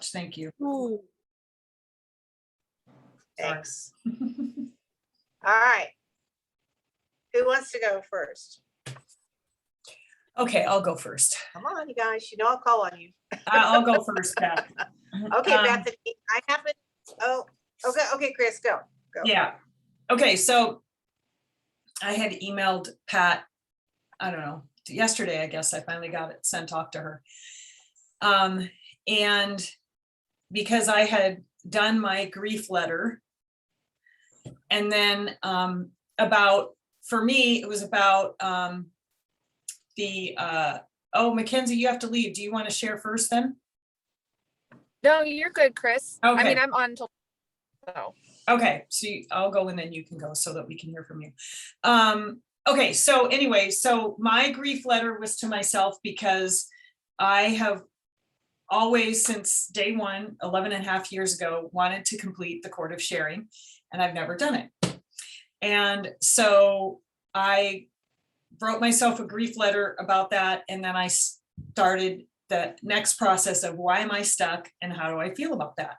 Thank you. Ooh. Sorry. Thanks. All right. Who wants to go first? Okay, I'll go first. Come on, you guys. You know I'll call on you. I'll go first, Beth. Okay, Bethany. I haven't. Oh, okay. Okay, Chris, go. Yeah. Okay, so I had emailed Pat, I don't know, yesterday, I guess I finally got it sent off to her. And because I had done my grief letter, and then for me, it was about oh, Mackenzie, you have to leave. Do you want to share first then? No, you're good, Chris. Okay. I mean, I'm on till. So. Okay, so I'll go and then you can go so that we can hear from you. Okay, so anyway, so my grief letter was to myself because I have always, since day one, 11 and a half years ago, wanted to complete the Court of Sharing, and I've never done it. And so I wrote myself a grief letter about that, and then I started the next process of why am I stuck and how do I feel about that?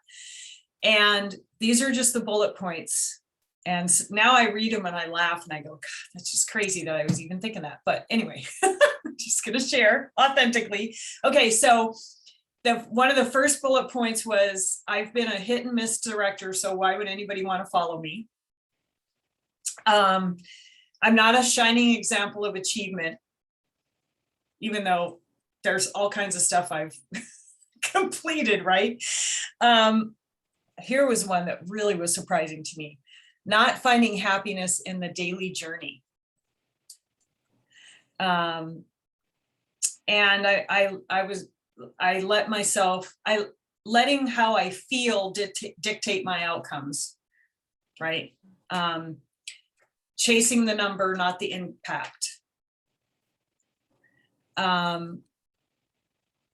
And these are just the bullet points. And now I read them and I laugh and I go, God, that's just crazy that I was even thinking that. But anyway, I'm just going to share authentically. Okay, so one of the first bullet points was, I've been a hit and miss director, so why would anybody want to follow me? I'm not a shining example of achievement, even though there's all kinds of stuff I've completed, right? Here was one that really was surprising to me. Not finding happiness in the daily journey. And letting how I feel dictate my outcomes, right? Chasing the number, not the impact.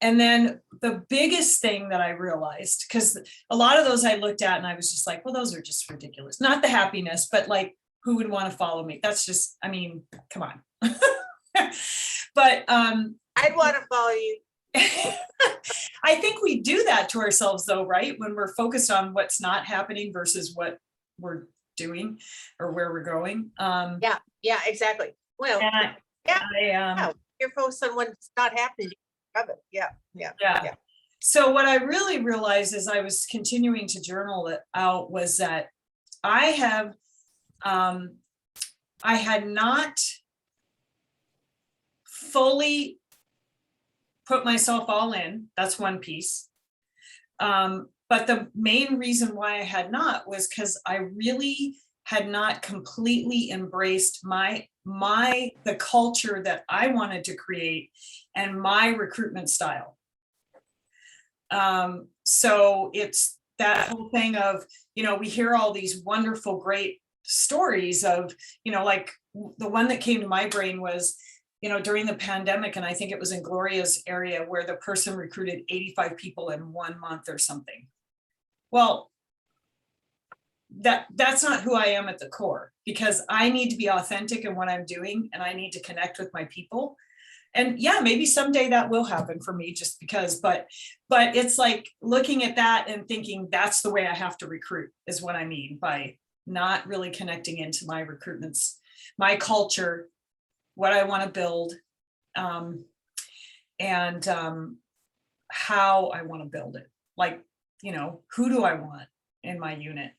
And then the biggest thing that I realized, because a lot of those I looked at and I was just like, well, those are just ridiculous. Not the happiness, but like, who would want to follow me? That's just, I mean, come on. But I'd want to follow you. I think we do that to ourselves though, right? When we're focused on what's not happening versus what we're doing or where we're going. Yeah, exactly. Well, you're focused on what's not happening. Yeah. So what I really realized as I was continuing to journal it out was that I had not fully put myself all in. That's one piece. But the main reason why I had not was because I really had not completely embraced the culture that I wanted to create and my recruitment style. So it's that whole thing of, we hear all these wonderful, great stories of, like the one that came to my brain was, during the pandemic, and I think it was in Gloria's area where the person recruited 85 people in 1 month or something. Well, that's not who I am at the core, because I need to be authentic in what I'm doing and I need to connect with my people. And yeah, maybe someday that will happen for me just because, but it's like looking at that and thinking that's the way I have to recruit is what I mean by not really connecting into my recruitments, my culture, what I want to build, and how I want to build it. Like, who do I want in my unit?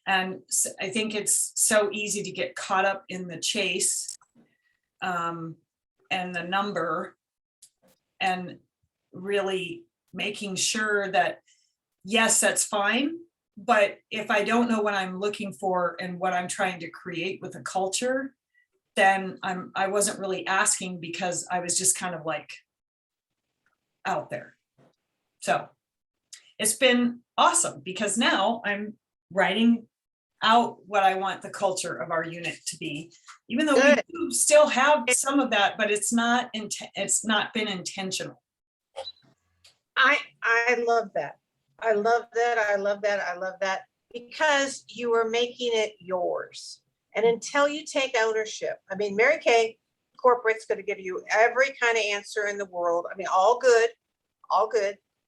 And so I think it's so easy to get caught up in the chase and the number, and really making sure that, yes, that's fine. But if I don't know what I'm looking for and what I'm trying to create with a culture, then I wasn't really asking because I was just kind of like out there. So it's been awesome because now I'm writing out what I want the culture of our unit to be, even though we do still have some of that, but it's not been intentional. I love that. I love that because you are making it yours. And until you take ownership, I mean, Mary Kay Corporate's going to give you every kind of answer in the world. I mean, all good.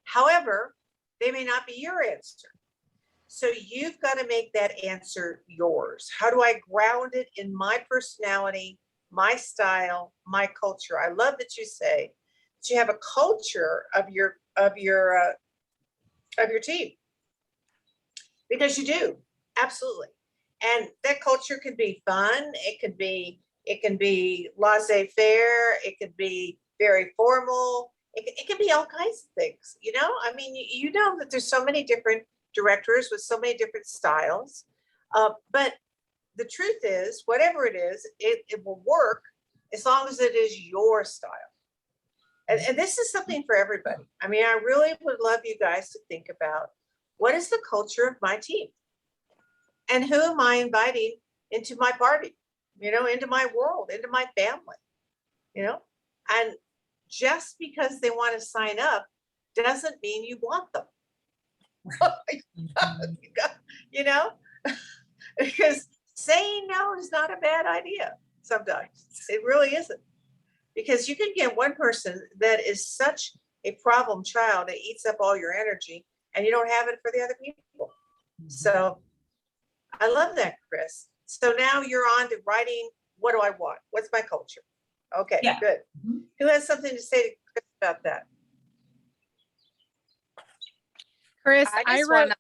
However, They may not be your answer. So you've got to make that answer yours. How do I ground it in my personality, my style, my culture? I love that you say that you have a culture of your team, because you do, absolutely. And that culture can be fun. It can be laissez-faire. It could be very formal. It can be all kinds of things, you know? I mean, you know that there's so many different directors with so many different styles. But the truth is, whatever it is, it will work as long as it is your style. And this is something for everybody. I mean, I really would love you guys to think about, what is the culture of my team? And who am I inviting into my party, you know, into my world, into my family, you know? And just because they want to sign up doesn't mean you want them. You know, because saying no is not a bad idea sometimes. It really isn't. Because you can get one person that is such a problem child that eats up all your energy, and you don't have it for the other people. So I love that, Chris. So now you're on to writing, what do I want? What's my culture? Okay, Yeah. good. Who has something to say to Chris about that? Chris, I I just wrote. wanna-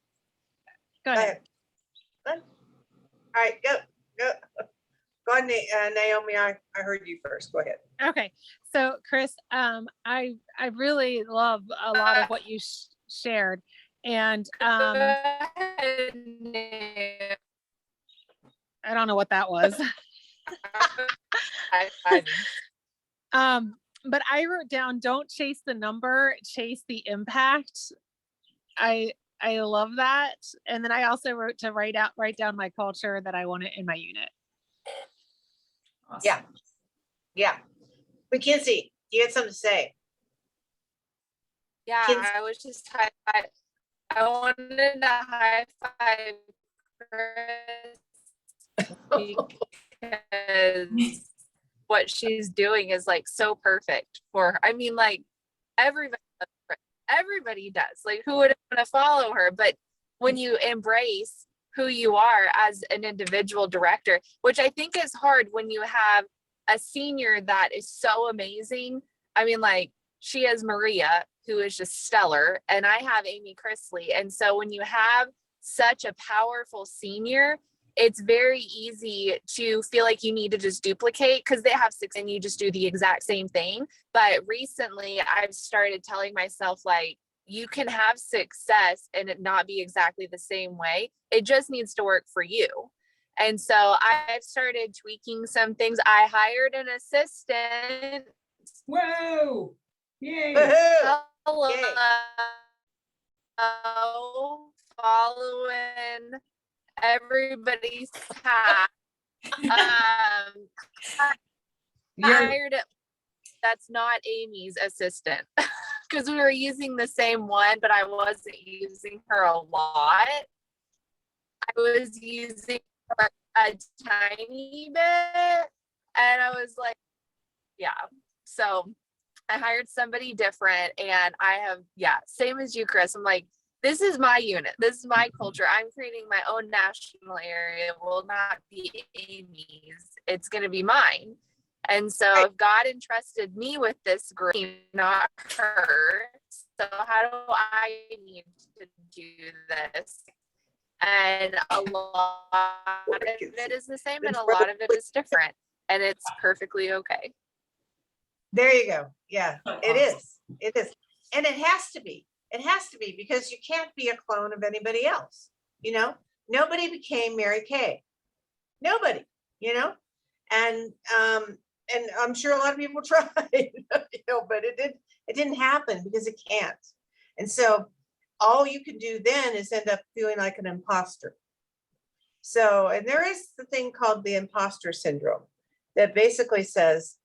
Go Go ahead. ahead. All right, go. Go on, Naomi, I heard you first. Go ahead. Okay, so Chris, I really love a lot of what you shared, and I don't know what that was. But I wrote down, don't chase the number, chase the impact. I love that. And then I also wrote to write down my culture that I want it in my unit. Awesome. Yeah. Yeah. Mackenzie, you had something to say? Yeah, Kids- I was just high five. I wanted to high five Chris because what she's doing is like so perfect for her. I mean, like everybody does. Like, who would want to follow her? But when you embrace who you are as an individual director, which I think is hard when you have a senior that is so amazing. I mean, like, she has Maria, who is just stellar, and I have Amy Chrisley. And so when you have such a powerful senior, it's very easy to feel like you need to just duplicate because they have six and you just do the exact same thing. But recently I've started telling myself, like, you can have success and it not be exactly the same way. It just needs to work for you. And so I've started tweaking some things. I hired an assistant. Whoa. Yay. Woohoo! Hello, following everybody's path. Hired, that's not Amy's assistant because we were using the same one, but I wasn't using her a lot. I was using her a tiny bit, and I was like, yeah. So I hired somebody different, and I have, yeah, same as you, Chris. I'm like, this is my unit. This is my culture. I'm creating my own national area. It will not be Amy's. It's going to be mine. And so if God entrusted me with this group, not her. So how do I need to do this? And a lot of it is the same and a lot of it is different. And it's perfectly okay. There you go. Yeah, it Awesome. is. It is. And it has to be. It has to be, because you can't be a clone of anybody else. You know, nobody became Mary Kay. Nobody, you know, and I'm sure a lot of people tried, you know, but it didn't happen because it can't. And so all you can do then is end up feeling like an imposter. So, and there is the thing called the imposter syndrome that basically says,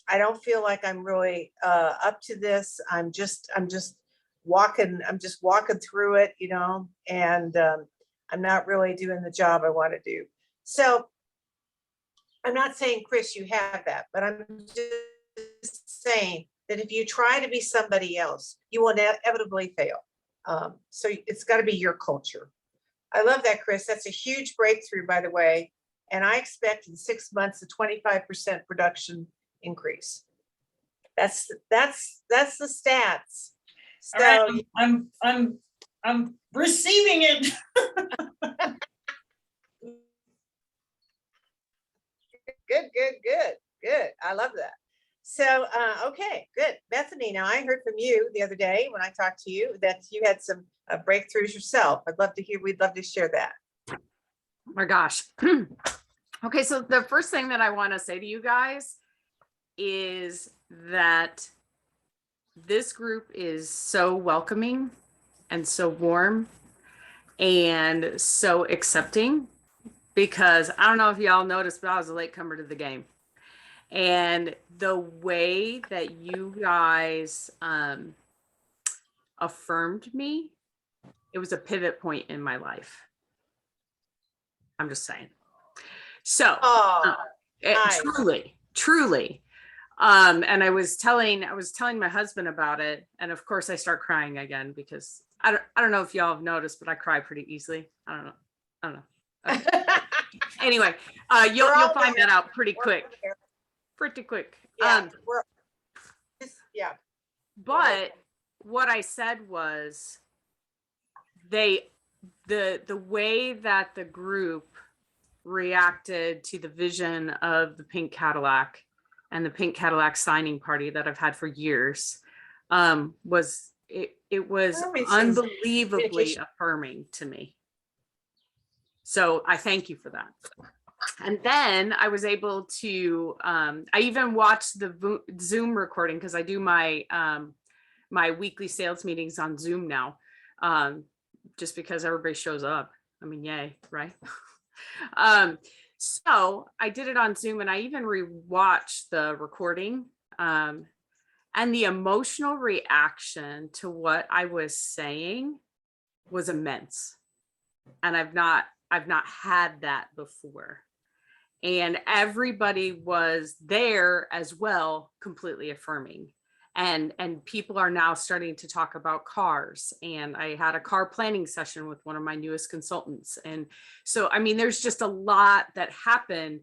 I don't feel like I'm really up to this. I'm just walking through it, you know, and I'm not really doing the job I want to do. So I'm not saying, Chris, you have that, but I'm just saying that if you try to be somebody else, you will inevitably fail. So it's got to be your culture. I love that, Chris. That's a huge breakthrough, by the way. And I expect in 6 months a 25% production increase. That's the stats. All right, So I'm receiving it. good. I love that. So, okay, good. Bethany, now I heard from you the other day when I talked to you that you had some breakthroughs yourself. We'd love to share that. Oh my gosh. Okay, so the first thing that I want to say to you guys is that this group is so welcoming and so warm and so accepting, because I don't know if y'all noticed, but I was a latecomer to the game. And the way that you guys affirmed me, it was a pivot point in my life. I'm just saying. So Oh, nice. truly. And I was telling my husband about it, and of course I start crying again because I don't know if y'all have noticed, but I cry pretty easily. I don't know. Okay. Anyway, you'll find that out pretty quick. Yeah, But what I said was the way that the group reacted to the vision of the pink Cadillac and the pink Cadillac signing party that I've had for years was unbelievably affirming to me. So I thank you for that. And then I was able to, I even watched the Zoom recording because I do my my weekly sales meetings on Zoom now, just because everybody shows up. I mean, yay, right? So I did it on Zoom, and I even rewatched the recording, and the emotional reaction to what I was saying was immense. And I've not had that before. And everybody was there as well, completely affirming. And people are now starting to talk about cars. And I had a car planning session with one of my newest consultants. And so, I mean, there's just a lot that happened.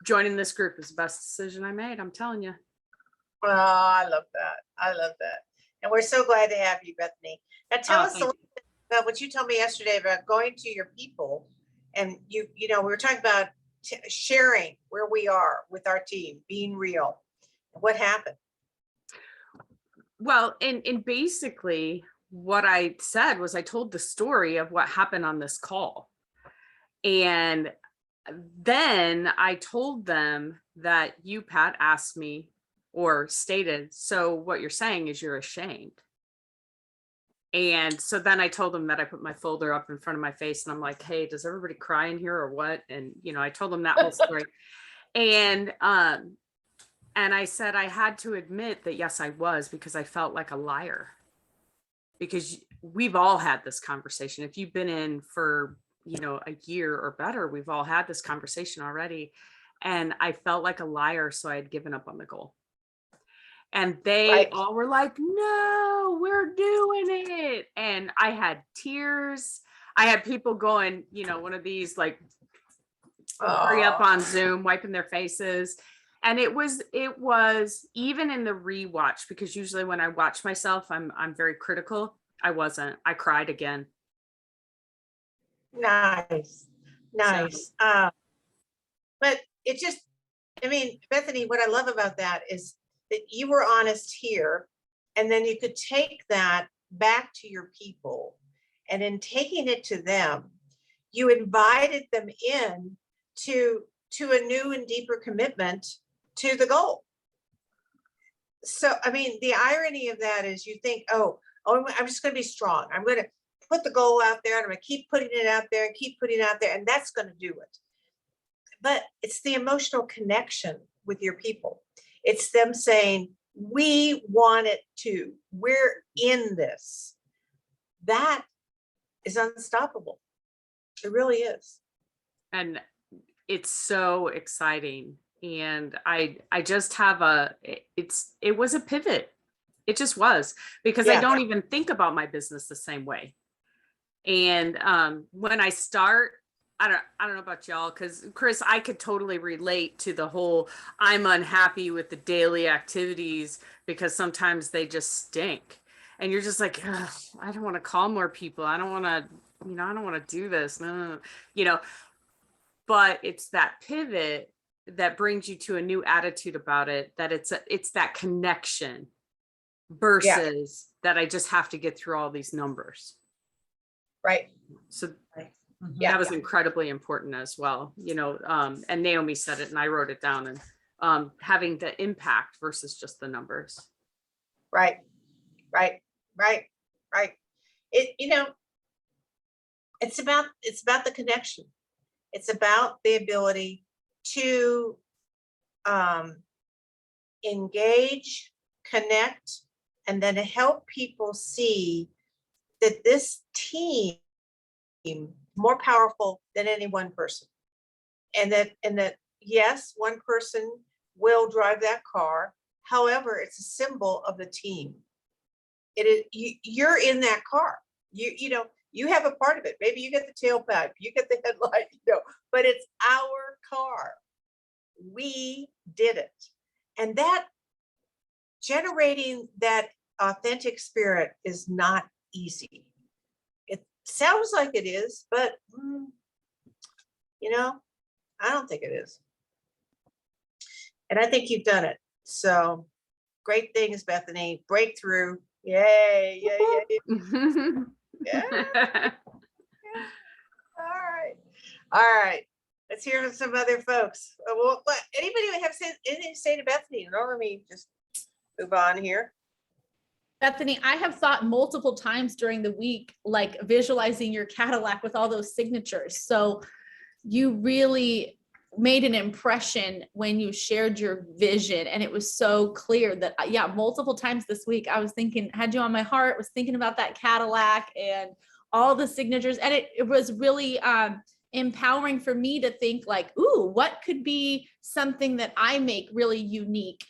Joining this group is the best decision I made, I'm telling you. Oh, I love that. And we're so glad to have you, Bethany. Now tell us a little bit about what you told me yesterday about going to your people. And you know, we were talking about sharing where we are with our team, being real. What happened? Well, and basically what I said was I told the story of what happened on this call. And then I told them that you, Pat, asked me or stated, so what you're saying is you're ashamed. And so then I told them that I put my folder up in front of my face and I'm like, hey, does everybody cry in here or what? And, you know, I told them that whole story. And I said I had to admit that, yes, I was, because I felt like a liar. Because we've all had this conversation. If you've been in for, you know, a year or better, we've all had this conversation already. And I felt like a liar, so I had given up on the goal. And they all were like, no, we're doing it. And I had tears. I had people going, you know, one of these like, hurry up on Zoom, wiping their faces. And it was even in the rewatch, because usually when I watch myself, I'm very critical. I wasn't. I cried again. Nice. So. But it just, I mean, Bethany, what I love about that is that you were honest here, and then you could take that back to your people, and in taking it to them, you invited them in to a new and deeper commitment to the goal. So, I mean, the irony of that is you think, oh, I'm just going to be strong. I'm going to put the goal out there, and I'm going to keep putting it out there and keep putting it out there, and that's going to do it. But it's the emotional connection with your people. It's them saying, we want it too. We're in this. That is unstoppable. It really is. And it's so exciting. And I just have it was a pivot. It just was, because I Yeah. don't even think about my business the same way. And when I start, I don't know about y'all, because Chris, I could totally relate to the whole I'm unhappy with the daily activities because sometimes they just stink. And you're just like, "Ugh, I don't want to call more people. I don't want to, I don't want to do this. No, but it's that pivot that brings you to a new attitude about it, that it's that connection versus that I just have to get through all these numbers. Right. So Yeah. that was incredibly important as well, and Naomi said it and I wrote it down, and having the impact versus just the numbers. Right. It, it's about the connection. It's about the ability to engage, connect, and then help people see that this team is more powerful than any one person. And that yes, one person will drive that car. However, it's a symbol of the team. It is you're in that car. You have a part of it. Maybe you get the tailpipe, you get the headlight, but it's our car. We did it. And that generating that authentic spirit is not easy. It sounds like it is, but I don't think it is. And I think you've done it. So great things, Bethany. Breakthrough. Yay. Yeah. All right. Let's hear from some other folks. Well, anybody have anything to say to Bethany? No, let me just move on here. Bethany, I have thought multiple times during the week, like visualizing your Cadillac with all those signatures. So you really made an impression when you shared your vision, and it was so clear that, multiple times this week, I was thinking, had you on my heart, was thinking about that Cadillac and all the signatures. And it was really empowering for me to think like, ooh, what could be something that I make really unique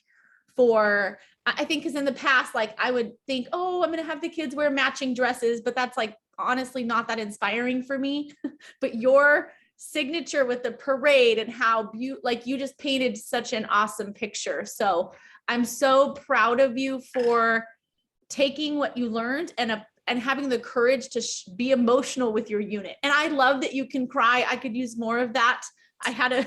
for, I think, because in the past, like I would think, oh, I'm going to have the kids wear matching dresses, but that's like, honestly, not that inspiring for me. But your signature with the parade and how you just painted such an awesome picture. So I'm so proud of you for taking what you learned and having the courage to be emotional with your unit. And I love that you can cry. I could use more of that. I had a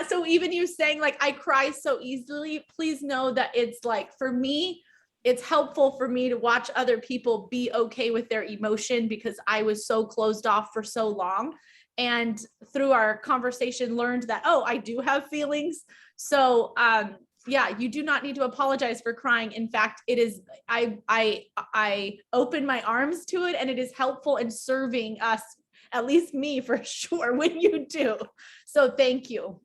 so even you saying like, I cry so easily, please know that it's like, for me, it's helpful for me to watch other people be okay with their emotion, because I was so closed off for so long. And through our conversation learned that, oh, I do have feelings. So you do not need to apologize for crying. In fact, it is, I open my arms to it, and it is helpful in serving us, at least me for sure, when you do. So thank you.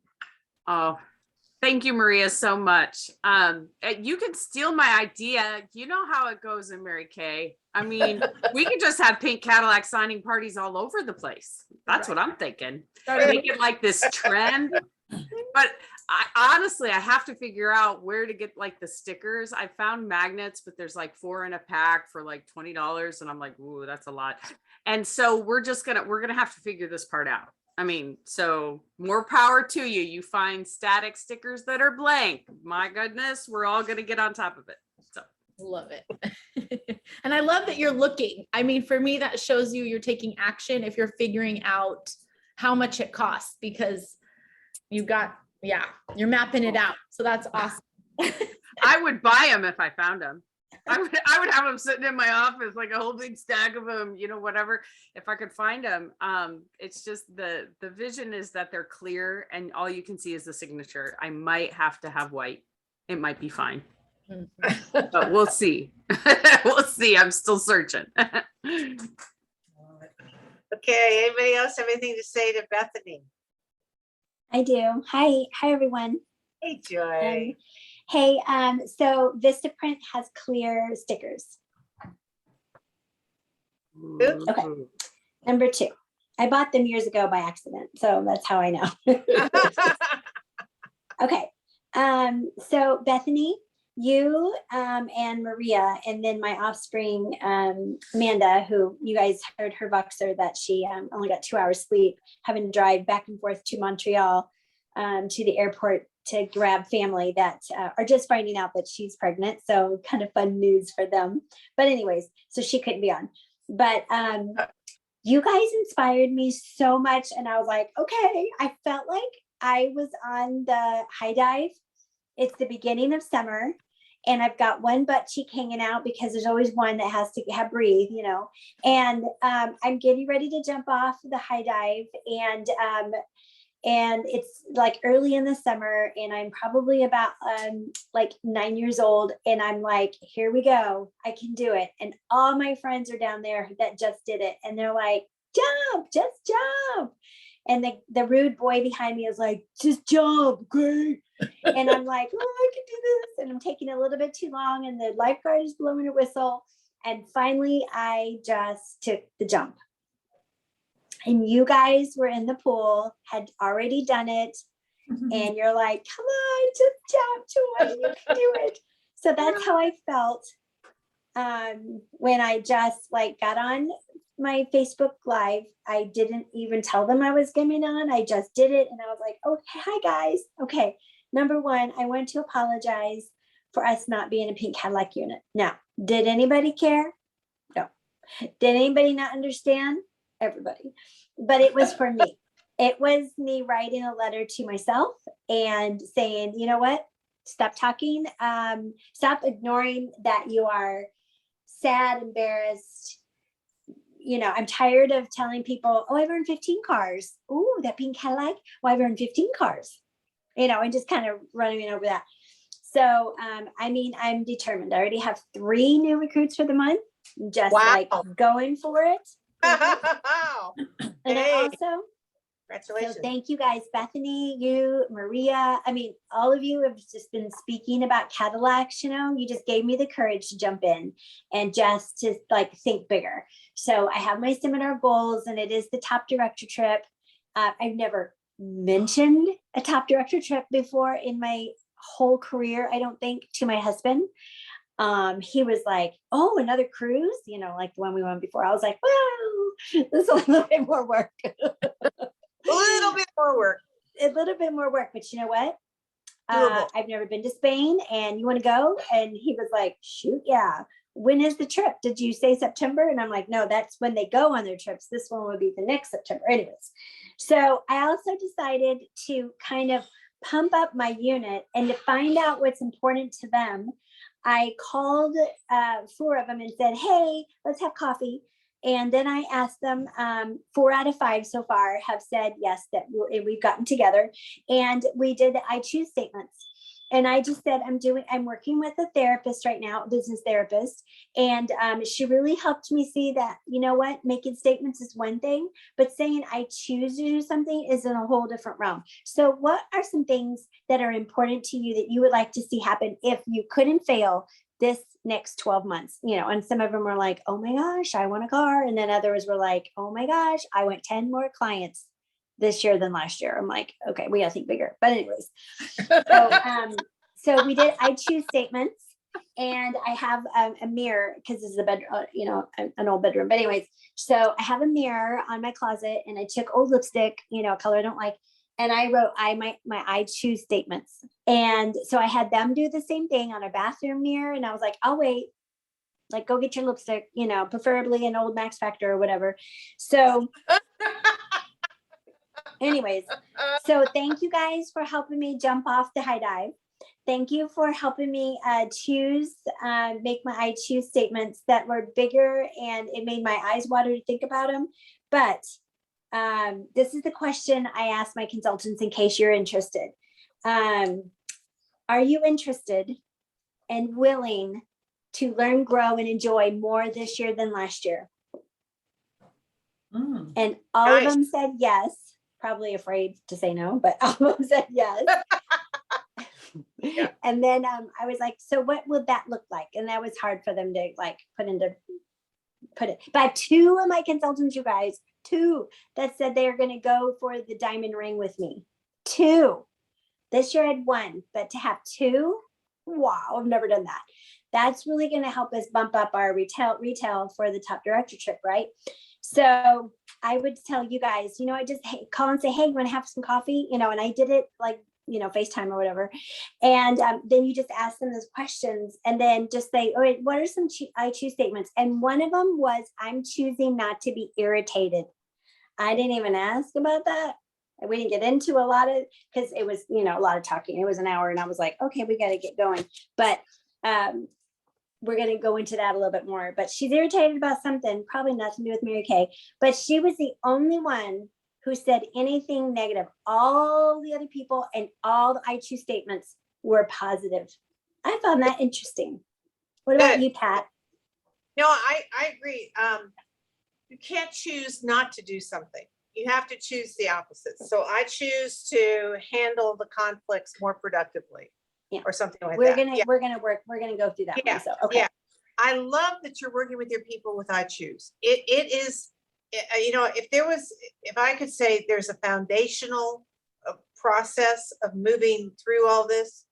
Oh, thank you, Maria, so much. You can steal my idea. You know how it goes in Mary Kay. I mean, we could just have pink Cadillac signing parties all over the place. That's what I'm thinking. Make it like this trend. But honestly, I have to figure out where to get like the stickers. I found magnets, but there's like 4 in a pack for like $20. And I'm like, ooh, that's a lot. And so we're gonna have to figure this part out. I mean, so more power to you. You find static stickers that are blank. My goodness, we're all going to get on top of it. So love it. And I love that you're looking. I mean, for me, that shows you're taking action if you're figuring out how much it costs, because you're mapping it out. So that's awesome. I would buy them if I found them. I would have them sitting in my office, like a whole big stack of them, whatever, if I could find them. It's just the vision is that they're clear and all you can see is the signature. I might have to have white. It might be fine. But we'll see. We'll see. I'm still searching. Okay. Anybody else have anything to say to Bethany? I do. Hi, everyone. Hey, Joy. Hey, so Vistaprint has clear stickers. Okay. Number 2, I bought them years ago by accident, so that's how I know. Okay. So Bethany, you and Maria, and then my offspring, Amanda, who you guys heard her Voxer that she only got 2 hours sleep, having to drive back and forth to Montreal to the airport to grab family that are just finding out that she's pregnant. So kind of fun news for them. But anyways, so she couldn't be on. But you guys inspired me so much. And I was like, okay, I felt like I was on the high dive. It's the beginning of summer. And I've got one butt cheek hanging out because there's always one that has to have breathe, you know. And I'm getting ready to jump off the high dive, and it's like early in the summer, and I'm probably about like 9 years old, and I'm like, here we go, I can do it. And all my friends are down there that just did it, and they're like, jump, just jump. And the rude boy behind me is like, just jump, okay? And I'm like, oh, I can do this. And I'm taking a little bit too long, and the lifeguard is blowing a whistle. And finally, I just took the jump. And you guys were in the pool, had already done it. And you're like, come on, just jump, Joy, you can do it. So that's how I felt when I just like got on my Facebook Live. I didn't even tell them I was coming on. I just did it. And I was like, oh, hi guys. Okay. Number one, I want to apologize for us not being a pink Cadillac unit. Now, did anybody care? No. Did anybody not understand? Everybody. But it was for me. It was me writing a letter to myself and saying, you know what? Stop talking. Stop ignoring that you are sad, embarrassed. You know, I'm tired of telling people, oh, I've earned 15 cars. Ooh, that pink Cadillac. Well, I've earned 15 cars. You know, and just kind of running over that. So, I mean, I'm determined. I already have 3 new recruits for the month, just like going for it. Wow. And I also, Congratulations. so thank you guys, Bethany, you, Maria. I mean, all of you have just been speaking about Cadillacs, you know, you just gave me the courage to jump in and just to like think bigger. So I have my seminar goals, and it is the top director trip. I've never mentioned a top director trip before in my whole career, I don't think, to my husband. He was like, oh, another cruise, you know, like the one we went before. I was like, well, this is a little bit more work. A little bit more work. A little bit more work, but you know what? Doable. I've never been to Spain, and you want to go? And he was like, shoot, yeah. When is the trip? Did you say September? And I'm like, no, that's when they go on their trips. This one will be the next September. Anyways, so I also decided to kind of pump up my unit and to find out what's important to them. I called 4 of them and said, hey, let's have coffee. And then I asked them, 4 out of 5 so far have said yes, that we've gotten together, and we did the I choose statements. And I just said, I'm working with a therapist right now, a business therapist. And she really helped me see that, you know what, making statements is one thing, but saying I choose to do something is in a whole different realm. So what are some things that are important to you that you would like to see happen if you couldn't fail this next 12 months? You know, and some of them were like, oh my gosh, I want a car. And then others were like, oh my gosh, I want 10 more clients this year than last year. I'm like, okay, we gotta think bigger. But anyways, so we did I choose statements, and I have a mirror because this is a bedroom, you know, an old bedroom. But anyways, so I have a mirror on my closet, and I took old lipstick, you know, a color I don't like, and I wrote my I choose statements. And so I had them do the same thing on a bathroom mirror, and I was like, I'll wait. Like, go get your lipstick, you know, preferably an old Max Factor or whatever. So anyways, so thank you guys for helping me jump off the high dive. Thank you for helping me make my I choose statements that were bigger, and it made my eyes water to think about them. But this is the question I ask my consultants in case you're interested. Are you interested and willing to learn, grow, and enjoy more this year than last year? And all of them said yes. Probably afraid to say no, but all of them said yes. Yeah. And then I was like, so what would that look like? And that was hard for them to like put it. But 2 of my consultants, you guys, 2 that said they are going to go for the diamond ring with me. 2. This year I had 1, but to have 2 wow, I've never done that. That's really going to help us bump up our retail for the top director trip, right? So I would tell you guys, I just call and say, hey, you want to have some coffee? And I did it like, FaceTime or whatever. And then you just ask them those questions and then just say, all right, what are some I choose statements? And one of them was, I'm choosing not to be irritated. I didn't even ask about that. We didn't get into a lot of, because it was, a lot of talking. It was an hour and I was like, okay, we got to get going. But we're going to go into that a little bit more. But she's irritated about something, probably nothing to do with Mary Kay. But she was the only one who said anything negative. All the other people and all the I choose statements were positive. I found that interesting. What about you, Pat? No, I agree. You can't choose not to do something. You have to choose the opposite. So I choose to handle the conflicts more productively. Yeah. Or something like We're that. gonna go through that one. So okay. Yeah. I love that you're working with your people with I choose. It is, if I could say there's a foundational process of moving through all this,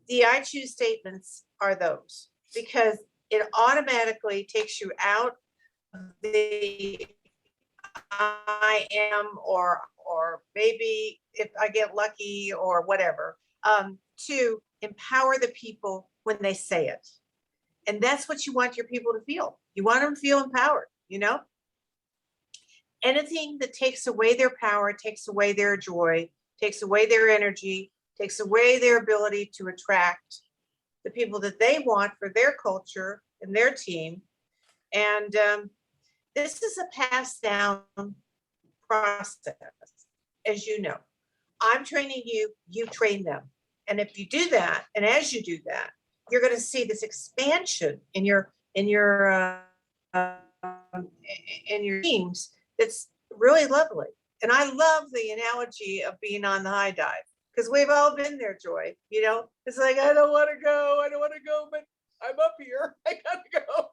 the I choose statements are those, because it automatically takes you out of the I am, or maybe if I get lucky or whatever, to empower the people when they say it. And that's what you want your people to feel. You want them to feel empowered, Anything that takes away their power, takes away their joy, takes away their energy, takes away their ability to attract the people that they want for their culture and their team. And this is a passed down process, as you know. I'm training you, you train them. And if you do that, and as you do that, you're going to see this expansion in your teams. That's really lovely. And I love the analogy of being on the high dive, because we've all been there, Joy. It's like, I don't want to go, but I'm up here. I gotta go.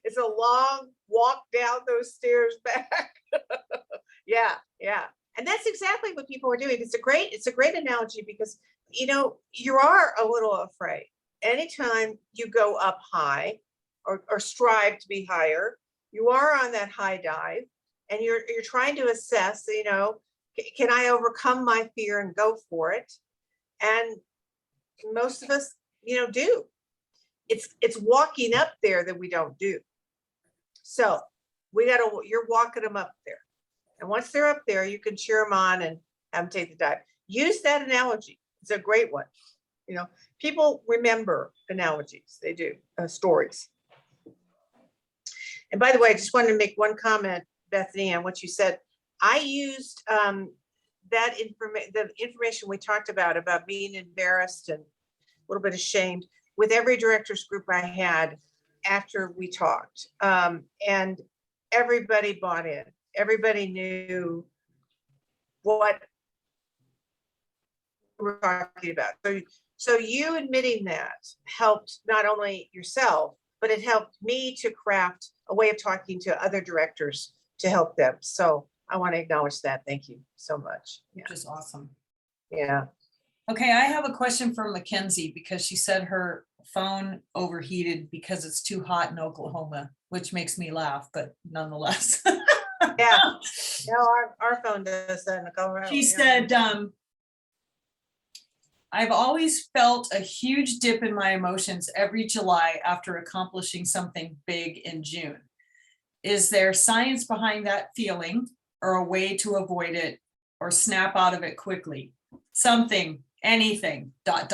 It's a long walk down those stairs back. Yeah. And that's exactly what people are doing. It's a great analogy, because you are a little afraid. Anytime you go up high or strive to be higher, you are on that high dive and you're trying to assess, can I overcome my fear and go for it? And most of us, do. It's walking up there that we don't do. So you're walking them up there. And once they're up there, you can cheer them on and have them take the dive. Use that analogy. It's a great one. People remember analogies. They do, stories. And by the way, I just wanted to make one comment, Bethany, on what you said. I used the information we talked about being embarrassed and a little bit ashamed, with every director's group I had after we talked. And everybody bought in. Everybody knew what we were talking about. So you admitting that helped not only yourself, but it helped me to craft a way of talking to other directors to help them. So I want to acknowledge that. Thank you so much. Which is awesome. Yeah. Okay, I have a question from Mackenzie, because she said her phone overheated because it's too hot in Oklahoma, which makes me laugh, but nonetheless. Yeah. No, our phone does that in Colorado. She said, I've always felt a huge dip in my emotions every July after accomplishing something big in June. Is there science behind that feeling, or a way to avoid it or snap out of it quickly? Something, anything, ... Well,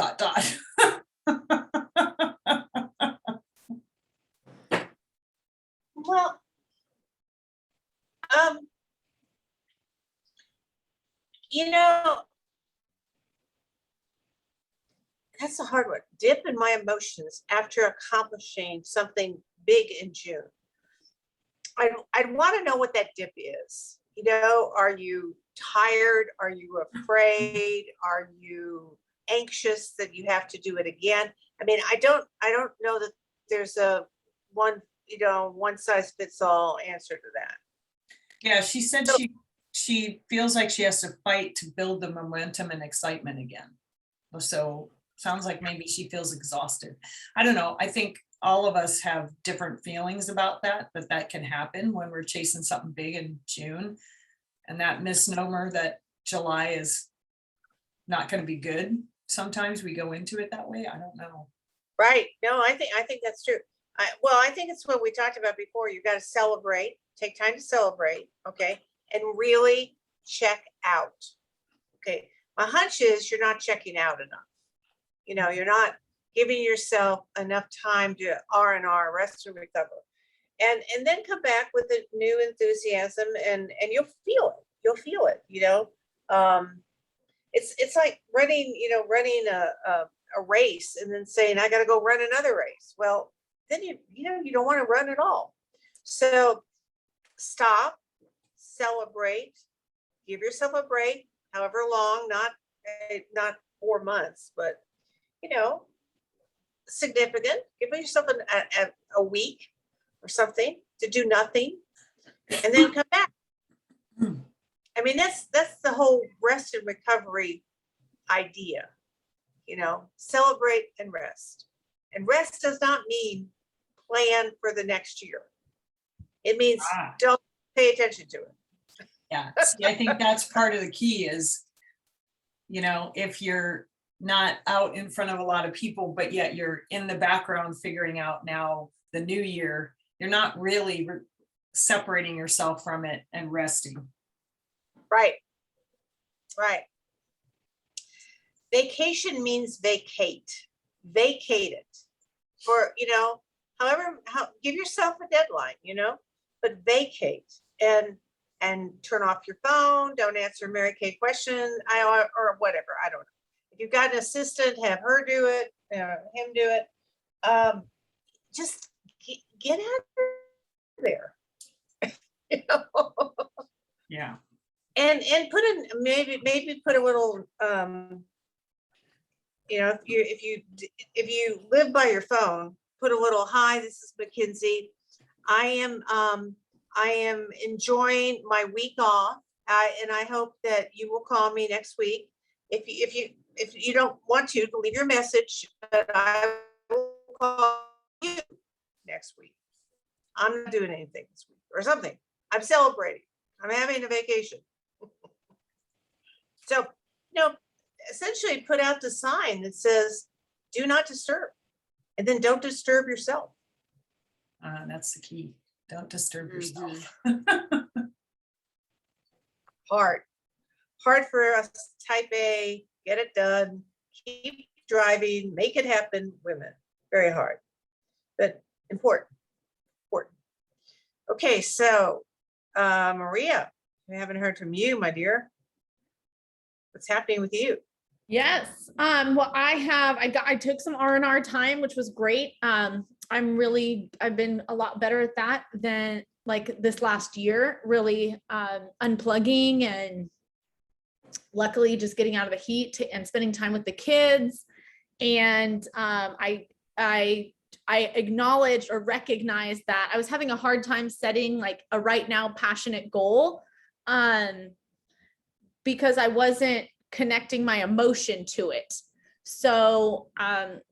that's a hard one. Dip in my emotions after accomplishing something big in June. I'd want to know what that dip is. Are you tired? Are you afraid? Are you anxious that you have to do it again? I mean, I don't know that there's a one size fits all answer to that. Yeah, she said she feels like she has to fight to build the momentum and excitement again. So sounds like maybe she feels exhausted. I don't know. I think all of us have different feelings about that, but that can happen when we're chasing something big in June. And that misnomer that July is not going to be good. Sometimes we go into it that way. I don't know. Right. No, I think that's true. I think it's what we talked about before. You got to celebrate, take time to celebrate. Okay. And really check out. Okay. My hunch is you're not checking out enough. You know, you're not giving yourself enough time to R&R, rest and recover. And then come back with a new enthusiasm and you'll feel it. You'll feel it, you know. It's like running a race and then saying, I got to go run another race. Well, then you don't want to run at all. So stop, celebrate, give yourself a break, however long, not 4 months, but you know, significant. Give yourself a week or something to do nothing and then come back. I mean, that's the whole rest and recovery idea, you know, celebrate and rest. And rest does not mean plan for the next year. It means don't pay attention to it. Yeah, see, I think that's part of the key is, you know, if you're not out in front of a lot of people, but yet you're in the background figuring out now the new year, you're not really separating yourself from it and resting. Right. Right. Vacation means vacate. Vacate it for, you know, give yourself a deadline, you know, but vacate and turn off your phone. Don't answer Mary Kay questions or whatever. I don't know. If you've got an assistant, have her do it, him do it. Just get out of there. You know? Yeah. And put in maybe put a little you know, if you live by your phone, put a little, hi, this is Mackenzie. I am enjoying my week off. And I hope that you will call me next week. If you don't want to leave your message, but I will call you next week. I'm not doing anything this week or something. I'm celebrating. I'm having a vacation. So, you know, essentially put out the sign that says, do not disturb, and then don't disturb yourself. That's the key. Don't disturb yourself. Hard for us, type A, get it done, keep driving, make it happen, women. Very hard, but important. Okay, so Maria, we haven't heard from you, my dear. What's happening with you? Yes. Well, I took some R&R time, which was great. I've been a lot better at that than like this last year, really unplugging and luckily just getting out of the heat and spending time with the kids. And I acknowledged or recognized that I was having a hard time setting like a right now passionate goal because I wasn't connecting my emotion to it. So,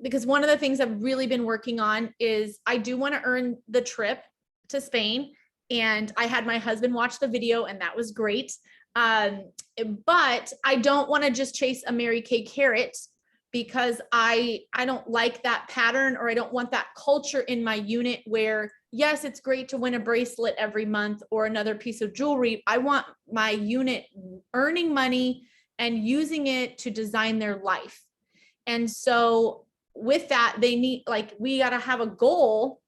because one of the things I've really been working on is I do want to earn the trip to Spain, and I had my husband watch the video and that was great. But I don't want to just chase a Mary Kay carrot because I don't like that pattern, or I don't want that culture in my unit where, yes, it's great to win a bracelet every month or another piece of jewelry. I want my unit earning money and using it to design their life. And so with that, we got to have a goal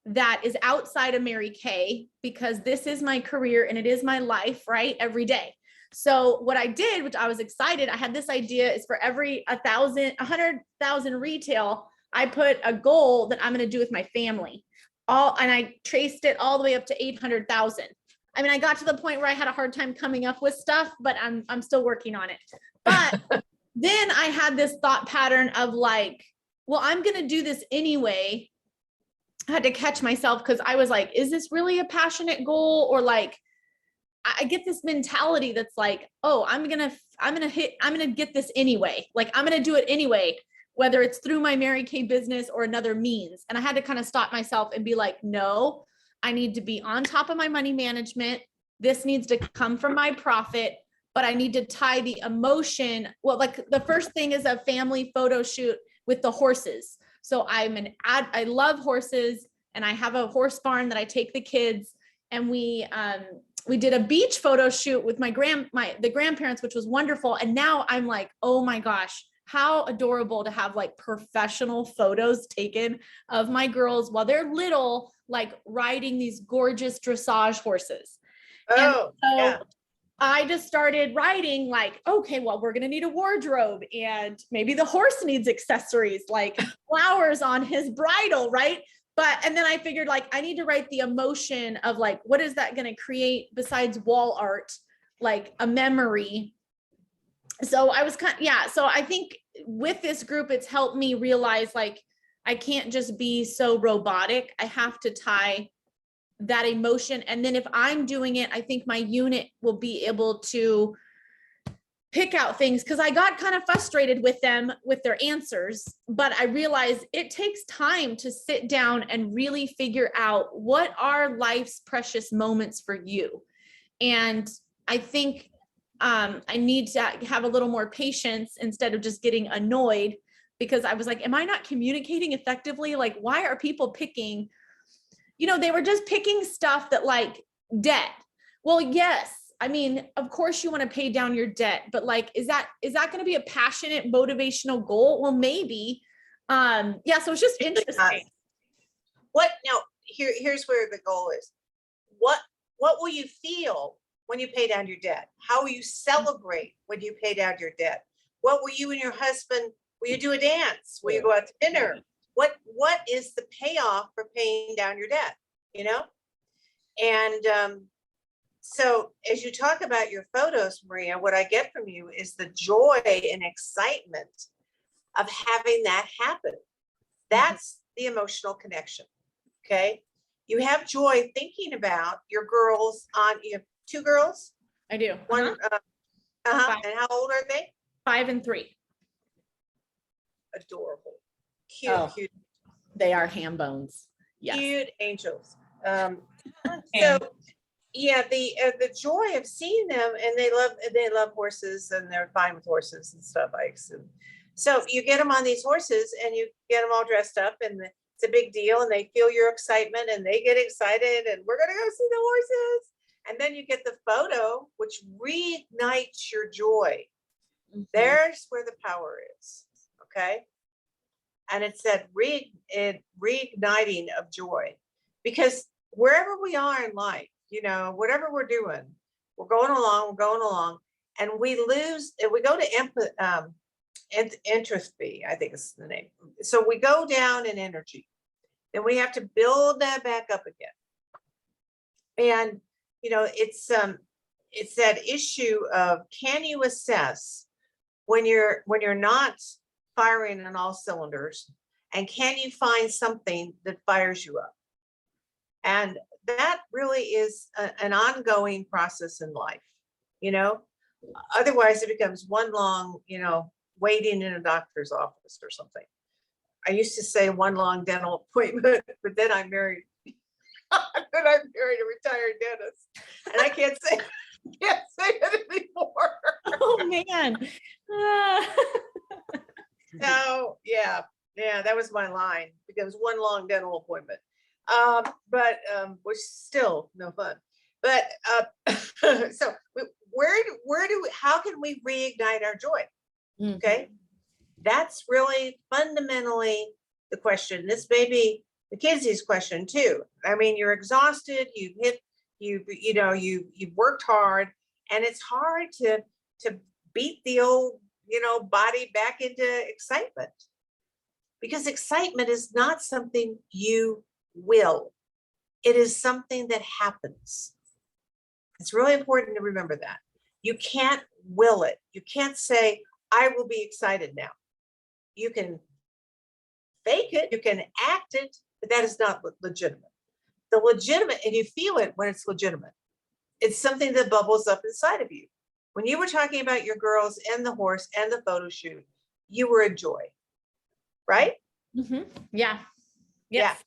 that is outside of Mary Kay, because this is my career and it is my life, right? Every day. So what I did, which I was excited, I had this idea, is for every 100,000 retail, I put a goal that I'm going to do with my family. And I traced it all the way up to 800,000. I mean, I got to the point where I had a hard time coming up with stuff, but I'm still working on it. But then I had this thought pattern of like, well, I'm going to do this anyway. I had to catch myself because I was like, is this really a passionate goal? Or like, I get this mentality that's like, oh, I'm going to get this anyway. Like, I'm going to do it anyway. whether it's through my Mary Kay business or another means. And I had to kind of stop myself and be like, no, I need to be on top of my money management. This needs to come from my profit, but I need to tie the emotion. Well, like the first thing is a family photo shoot with the horses. So I love horses, and I have a horse barn that I take the kids, and we did a beach photo shoot with the grandparents, which was wonderful. And now I'm like, oh my gosh, how adorable to have like professional photos taken of my girls while they're little, like riding these gorgeous dressage horses. Oh, and so yeah. I just started writing like, okay, well, we're going to need a wardrobe, and maybe the horse needs accessories like flowers on his bridle, right? And then I figured like, I need to write the emotion of like, what is that going to create besides wall art, like a memory. So I was so I think with this group, it's helped me realize like, I can't just be so robotic. I have to tie that emotion. And then if I'm doing it, I think my unit will be able to pick out things, because I got kind of frustrated with them with their answers, but I realized it takes time to sit down and really figure out what are life's precious moments for you. And I think I need to have a little more patience instead of just getting annoyed, because I was like, am I not communicating effectively? Like, why are people picking, they were just picking stuff that like debt. Well, yes. I mean, of course you want to pay down your debt, but like, is that going to be a passionate, motivational goal? Well, maybe. So it's just interesting. Here's where the goal is. What will you feel when you pay down your debt? How will you celebrate when you pay down your debt? What will you and your husband, will you do a dance? Will you go out to dinner? What is the payoff for paying down your debt? And so as you talk about your photos, Maria, what I get from you is the joy and excitement of having that happen. That's the emotional connection. Okay. You have joy thinking about your girls you have 2 girls? I do. One, and how old are they? 5 and 3. Adorable. Cute, Oh, cute. They are ham bones. Yes. Cute angels. So yeah, the joy of seeing them, and they love horses, and they're fine with horses and stuff. I assume. So you get them on these horses, and you get them all dressed up, and it's a big deal, and they feel your excitement, and they get excited, and we're gonna go see the horses. And then you get the photo, which reignites your joy. Mm-hmm. There's where the power is. Okay. And it's that reigniting of joy, because wherever we are in life, whatever we're doing, we're going along, and we go to entropy, I think is the name. So we go down in energy, then we have to build that back up again. And, it's that issue of, can you assess when you're not firing on all cylinders, and can you find something that fires you up? And that really is an ongoing process in life, otherwise it becomes one long, waiting in a doctor's office or something. I used to say one long dental appointment, but then I married a retired dentist, and I can't say it anymore. Oh man. So yeah, that was my line. It becomes one long dental appointment. But which is still no fun. But so how can we reignite our joy? Mm-hmm. Okay, that's really fundamentally the question. This may be McKinsey's question too. I mean, you're exhausted. You've worked hard, and it's hard to beat the old body back into excitement, because excitement is not something you will. It is something that happens. It's really important to remember that. You can't will it. You can't say, I will be excited now. You can fake it, you can act it, but that is not legitimate. The legitimate, and you feel it when it's legitimate. It's something that bubbles up inside of you. When you were talking about your girls and the horse and the photo shoot, you were a joy. right? Mhm. Yeah. Yeah. Yes.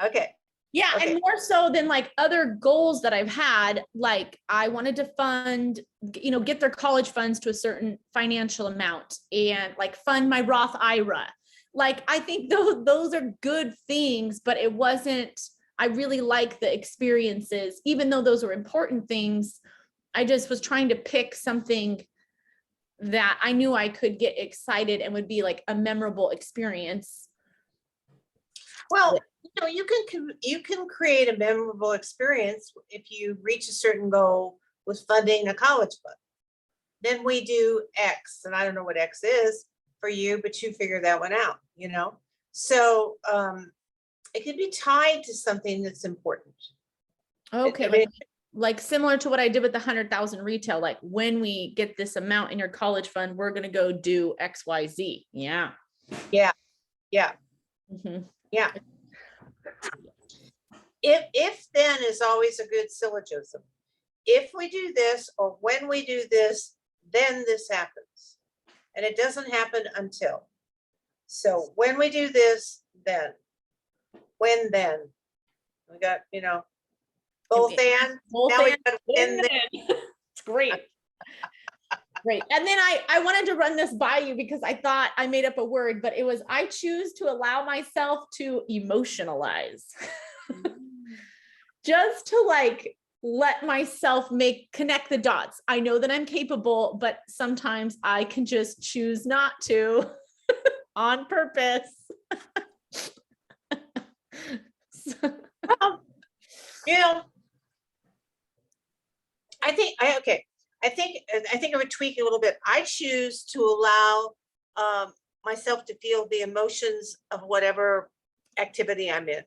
Okay. Yeah, Okay. and more so than like other goals that I've had, like I wanted to fund, get their college funds to a certain financial amount and like fund my Roth IRA. Like I think those are good things, but it wasn't, I really like the experiences, even though those were important things. I just was trying to pick something that I knew I could get excited and would be like a memorable experience. Well, you can create a memorable experience if you reach a certain goal with funding a college fund. Then we do X, and I don't know what X is for you, but you figure that one out, So it could be tied to something that's important. Okay, I mean, like similar to what I did with the 100,000 retail, like when we get this amount in your college fund, we're going to go do X, Y, Z. Yeah. Yeah. Yeah. Mhm. Yeah. If then is always a good syllogism. If we do this, or when we do this, then this happens. And it doesn't happen until. So when we do this, then. When then? We got, both and. Both Now we and- got when then. It's great. Great. And then I wanted to run this by you because I thought I made up a word, but it was, I choose to allow myself to emotionalize. Just to like let myself connect the dots. I know that I'm capable, but sometimes I can just choose not to on purpose. Well, I think I would tweak it a little bit. I choose to allow myself to feel the emotions of whatever activity I'm in.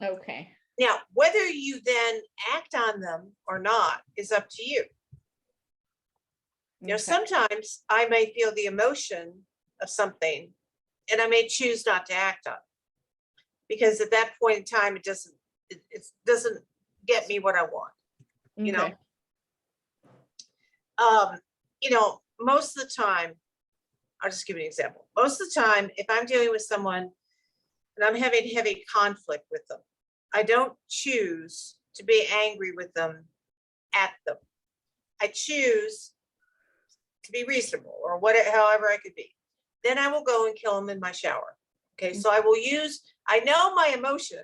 Okay. Now, whether you then act on them or not is up to you. Okay. Sometimes I may feel the emotion of something and I may choose not to act on it. Because at that point in time, it doesn't get me what I want, Okay. Most of the time, I'll just give you an example. Most of the time, if I'm dealing with someone and I'm having heavy conflict with them, I don't choose to be angry with them at them. I choose to be reasonable or however I could be. Then I will go and kill them in my shower. Okay, so I know my emotion,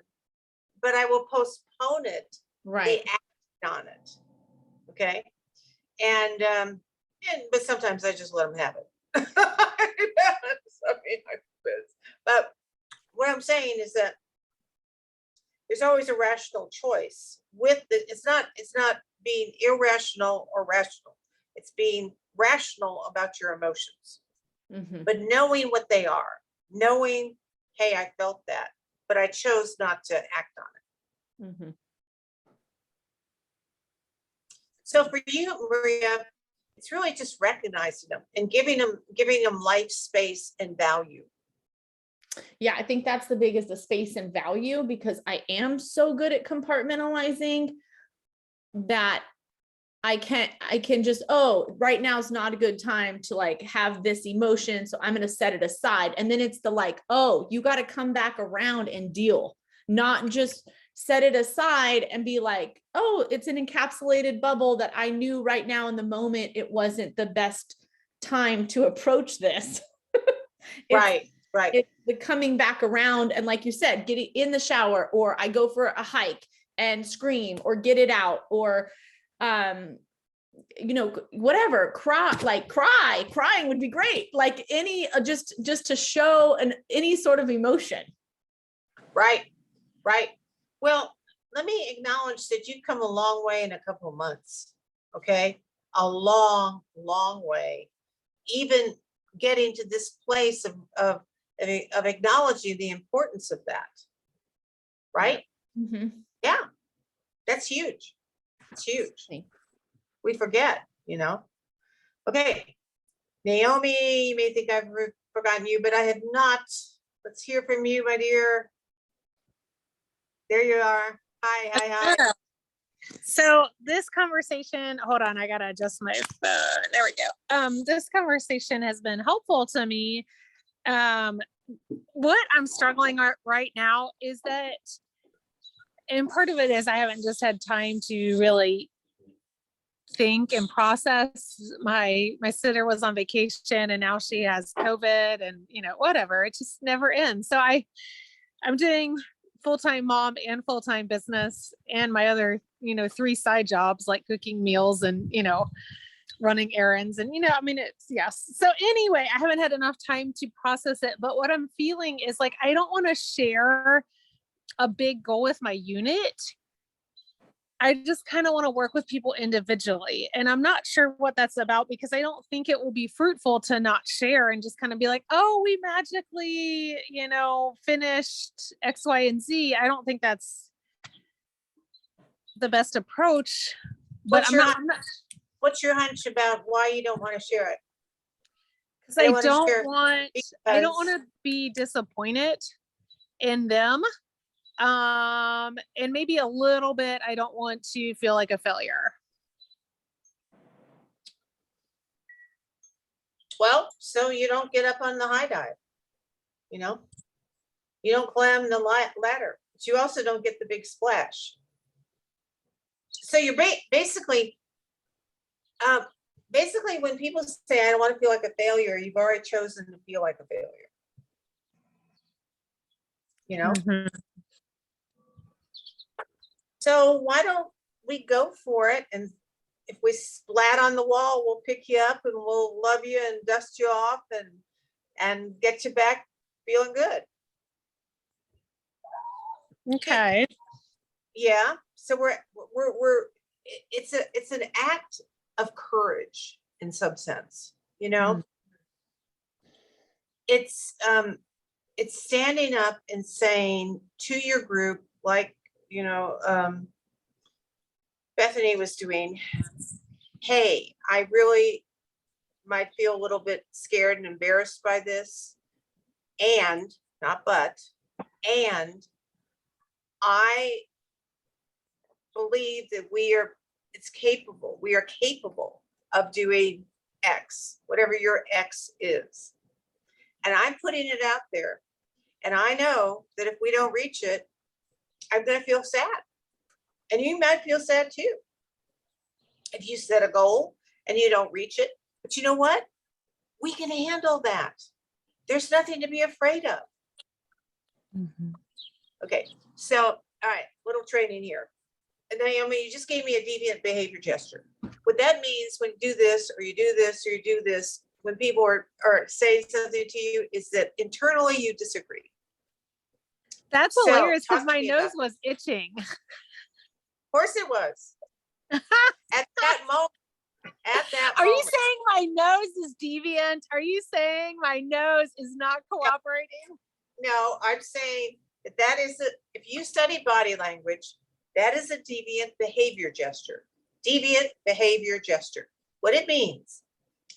but I will postpone it, Right. the action on it. Okay. But sometimes I just let them have it. But what I'm saying is that there's always a rational choice with it's not being irrational or rational. It's being rational about your emotions, but knowing what they are, knowing, hey, I felt that, but I chose not to act on it. So for you, Maria, it's really just recognizing them and giving them life, space, and value. Yeah, I think that's the biggest, the space and value, because I am so good at compartmentalizing that I can just, right now is not a good time to like have this emotion, so I'm going to set it aside. And then it's the like, you got to come back around and deal, not just set it aside and be like, it's an encapsulated bubble that I knew right now in the moment it wasn't the best time to approach this. Right. It's the coming back around, and like you said, get it in the shower, or I go for a hike and scream or get it out, or whatever, crying would be great. Like just to show any sort of emotion. Right. Well, let me acknowledge that you've come a long way in a couple of months. Okay. A long, long way. Even getting to this place of acknowledging the importance of that. Right? Yeah. That's huge. It's huge. We forget, Okay. Naomi, you may think I've forgotten you, but I have not. Let's hear from you, my dear. There you are. Hi. So this conversation, hold on, I gotta adjust my phone. There we go. This conversation has been helpful to me. what I'm struggling right now is that, and part of it is I haven't just had time to really think and process. My sitter was on vacation and now she has COVID and whatever. It just never ends. So I'm doing full-time mom and full-time business and my other, 3 side jobs like cooking meals and, running errands and, it's, yes. So anyway, I haven't had enough time to process it, but what I'm feeling is like, I don't want to share a big goal with my unit. I just kind of want to work with people individually. And I'm not sure what that's about because I don't think it will be fruitful to not share and just kind of be like, oh, we magically, finished X, Y, and Z. I don't think that's the best approach. But What's your hunch about why you don't want to share it? Because I don't want to be disappointed in them. And maybe a little bit, I don't want to feel like a failure. Well, so you don't get up on the high dive, you don't climb the ladder, but you also don't get the big splash. So you're basically when people say, I don't want to feel like a failure, you've already chosen to feel like a failure. Mm-hmm. So why don't we go for it? And if we splat on the wall, we'll pick you up and we'll love you and dust you off and get you back feeling good. Okay. Yeah. So it's an act of courage in some sense, It's standing up and saying to your group, like, Bethany was doing, hey, I really might feel a little bit scared and embarrassed by this. And not but, and I believe that we are capable of doing X, whatever your X is. And I'm putting it out there. And I know that if we don't reach it, I'm going to feel sad. And you might feel sad too. If you set a goal and you don't reach it, but you know what? We can handle that. There's nothing to be afraid of. Mm-hmm. Okay. So, all right, little training here. And Naomi, you just gave me a deviant behavior gesture. What that means when you do this, or you do this, or you do this, when people are saying something to you, is that internally you disagree. That's hilarious because my nose was itching. Of course it was. At that moment. Are you saying my nose is deviant? Are you saying my nose is not cooperating? No, I'm saying that is if you study body language, that is a deviant behavior gesture. Deviant behavior gesture. What it means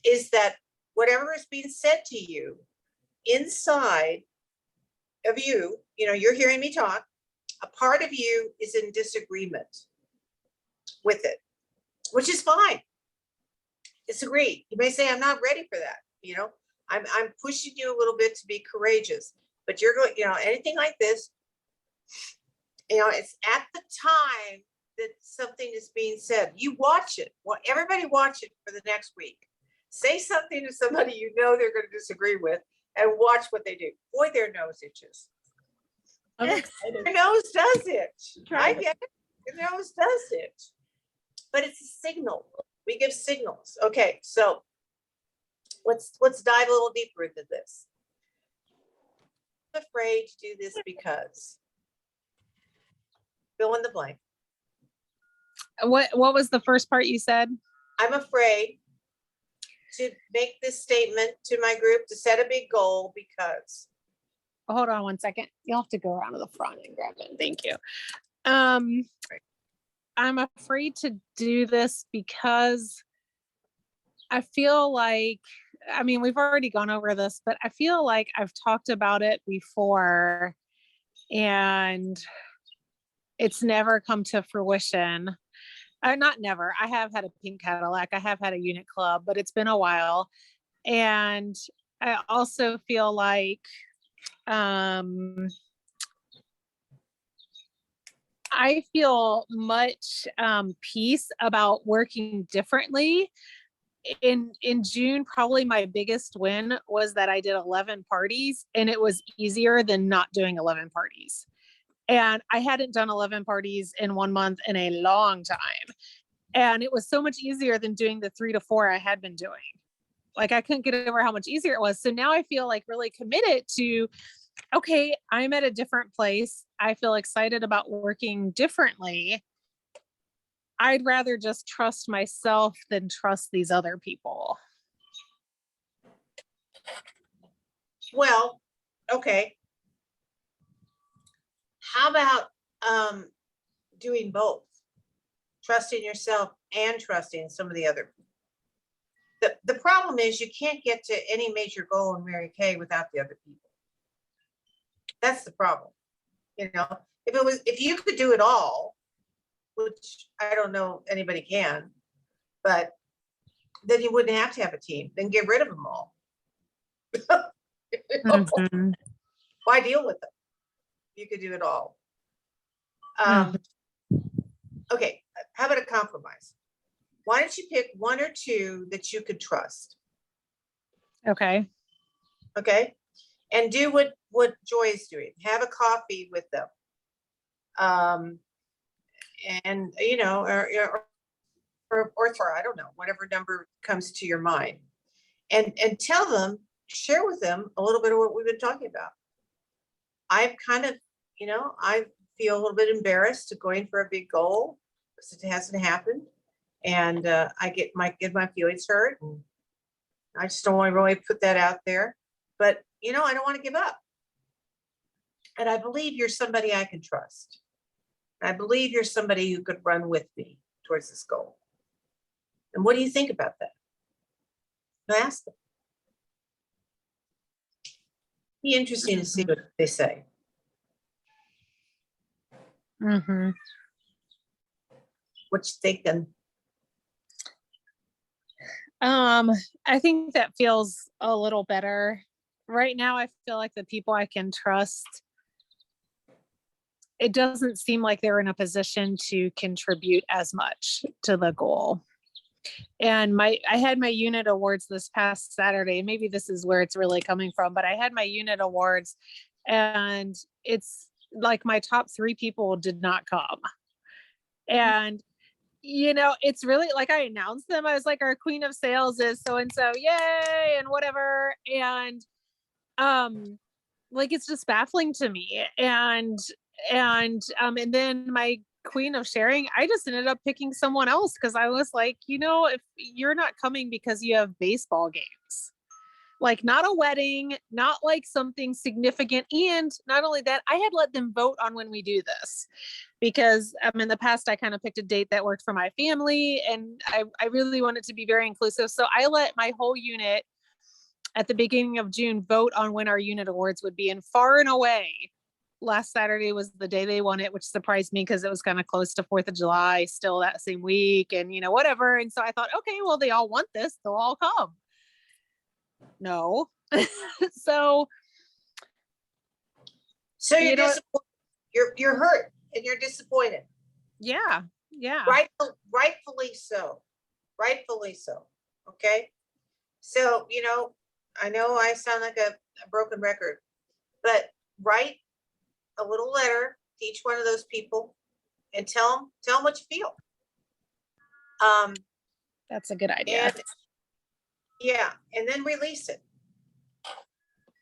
is that whatever is being said to you inside of you, you're hearing me talk, a part of you is in disagreement with it, which is fine. Disagree. You may say, I'm not ready for that. I'm pushing you a little bit to be courageous, but you're going, anything like this, it's at the time that something is being said. You watch it. Well, everybody watch it for the next week. Say something to somebody they're going to disagree with and watch what they do. Boy, their nose itches. I'm excited. Their nose does it. I get it. Their nose does it. But it's a signal. We give signals. Okay, so let's dive a little deeper into this. I'm afraid to do this because fill in the blank. What was the first part you said? I'm afraid to make this statement to my group to set a big goal because. Hold on one second. You'll have to go around to the front and grab it. Thank you. I'm afraid to do this because I feel like, we've already gone over this, but I feel like I've talked about it before and it's never come to fruition. Not never. I have had a pink Cadillac. I have had a unit club, but it's been a while. And I also feel like I feel much peace about working differently. In June, probably my biggest win was that I did 11 parties, and it was easier than not doing 11 parties. And I hadn't done 11 parties in 1 month in a long time. And it was so much easier than doing the 3 to 4 I had been doing. Like, I couldn't get over how much easier it was. So now I feel like really committed to, okay, I'm at a different place. I feel excited about working differently. I'd rather just trust myself than trust these other people. Well, okay. How about doing both? Trusting yourself and trusting some of the other people. The problem is you can't get to any major goal in Mary Kay without the other people. That's the problem. You know, if you could do it all, which I don't know anybody can, but then you wouldn't have to have a team. Then get rid of them all. Mhm. Why deal with them? You could do it all. Okay, how about a compromise? Why don't you pick 1 or 2 that you could trust? Okay. Okay, and do what Joy is doing. Have a coffee with them, and you know, or I don't know, whatever number comes to your mind, and tell them, share with them a little bit of what we've been talking about. I've kind of, you know, I feel a little bit embarrassed to going for a big goal because it hasn't happened, and I get my feelings hurt, and I just don't want to really put that out there. But you know, I don't want to give up, and I believe you're somebody I can trust. I believe you're somebody who could run with me towards this goal. And what do you think about that? Ask them. Be interesting to see what they say. Mm-hmm. What you thinking? I think that feels a little better. Right now, I feel like the people I can trust, it doesn't seem like they're in a position to contribute as much to the goal. And I had my unit awards this past Saturday. Maybe this is where it's really coming from, but I had my unit awards, and it's like my top 3 people did not come. And you know, it's really like I announced them. I was like, our queen of sales is so and so, yay, and whatever. And like, it's just baffling to me. And then my queen of sharing, I just ended up picking someone else because I was like, you know, if you're not coming because you have baseball games, like not a wedding, not like something significant. And not only that, I had let them vote on when we do this, because in the past, I kind of picked a date that worked for my family, and I really wanted to be very inclusive. So I let my whole unit at the beginning of June vote on when our unit awards would be. And far and away, last Saturday was the day they won it, which surprised me because it was kind of close to 4th of July still that same week, and you know, whatever. And so I thought, okay, well, they all want this, they'll all come. No. So you're disappointed. You're hurt and you're disappointed. Yeah. Rightfully so. Okay. So, you know I sound like a broken record, but write a little letter to each one of those people and tell them what you feel. That's a good idea. And then release it,